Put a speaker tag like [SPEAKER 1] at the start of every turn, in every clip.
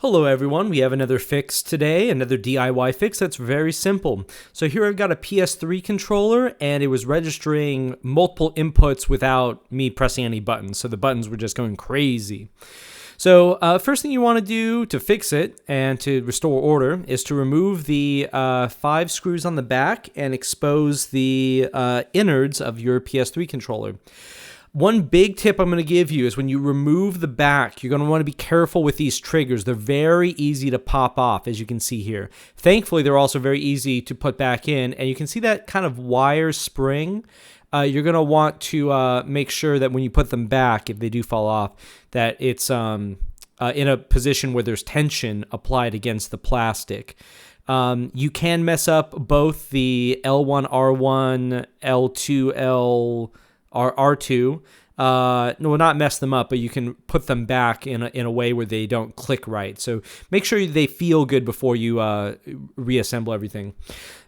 [SPEAKER 1] Hello everyone, we have another fix today, another DIY fix that's very simple. So here I've got a PS3 controller and it was registering multiple inputs without me pressing any buttons, so the buttons were just going crazy. So first thing you want to do to fix it and to restore order is to remove the 5 screws on the back and expose the innards of your PS3 controller. One big tip I'm going to give you is when you remove the back, you're going to want to be careful with these triggers. They're very easy to pop off, as you can see here. Thankfully, they're also very easy to put back in, and you can see that kind of wire spring. You're going to want to make sure that when you put them back, if they do fall off, that it's in a position where there's tension applied against the plastic. You can mess up both the L1R1, L2L, R2, no, not mess them up, but you can put them back in a way where they don't click right. So make sure they feel good before you reassemble everything.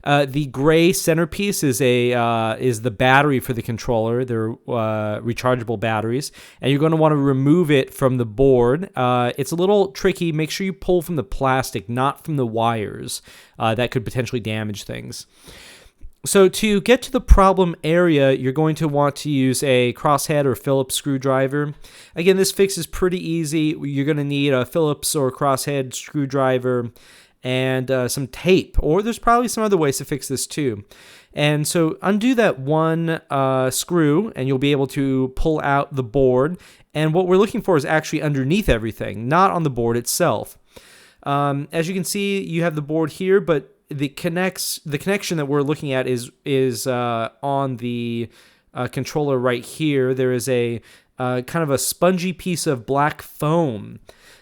[SPEAKER 1] The gray centerpiece is the battery for the controller. They're rechargeable batteries, and you're going to want to remove it from the board. It's a little tricky. Make sure you pull from the plastic, not from the wires. That could potentially damage things. So to get to the problem area, you're going to want to use a crosshead or Phillips screwdriver. Again, this fix is pretty easy. You're going to need a Phillips or crosshead screwdriver and some tape, or there's probably some other ways to fix this too. And so undo that one screw and you'll be able to pull out the board. And what we're looking for is actually underneath everything, not on the board itself. As you can see, you have the board here, but the connection that we're looking at is on the controller right here. There is a kind of a spongy piece of black foam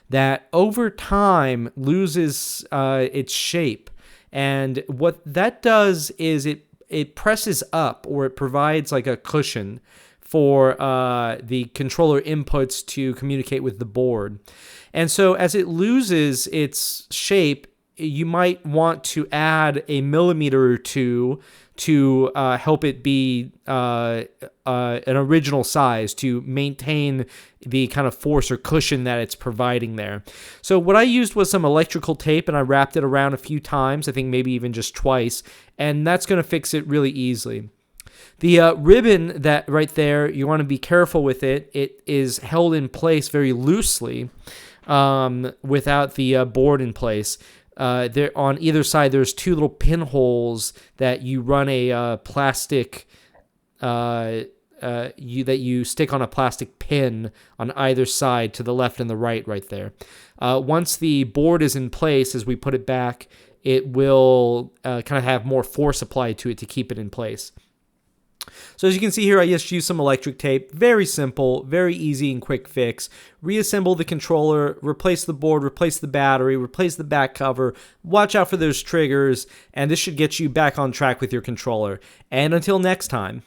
[SPEAKER 1] that over time loses its shape, and what that does is it presses up, or it provides like a cushion for the controller inputs to communicate with the board. And so as it loses its shape, you might want to add a millimeter or two to help it be an original size to maintain the kind of force or cushion that it's providing there. So what I used was some electrical tape, and I wrapped it around a few times, I think maybe even just twice, and that's going to fix it really easily. The ribbon that right there, you want to be careful with it. It is held in place very loosely without the board in place. There on either side, there's 2 little pinholes that you run a plastic that you stick on a plastic pin on either side, to the left and the right there. Once the board is in place, as we put it back, it will kind of have more force applied to it to keep it in place. So as you can see here, I just used some electric tape. Very simple, very easy and quick fix. Reassemble the controller, replace the board, replace the battery, replace the back cover. Watch out for those triggers, and this should get you back on track with your controller. And until next time.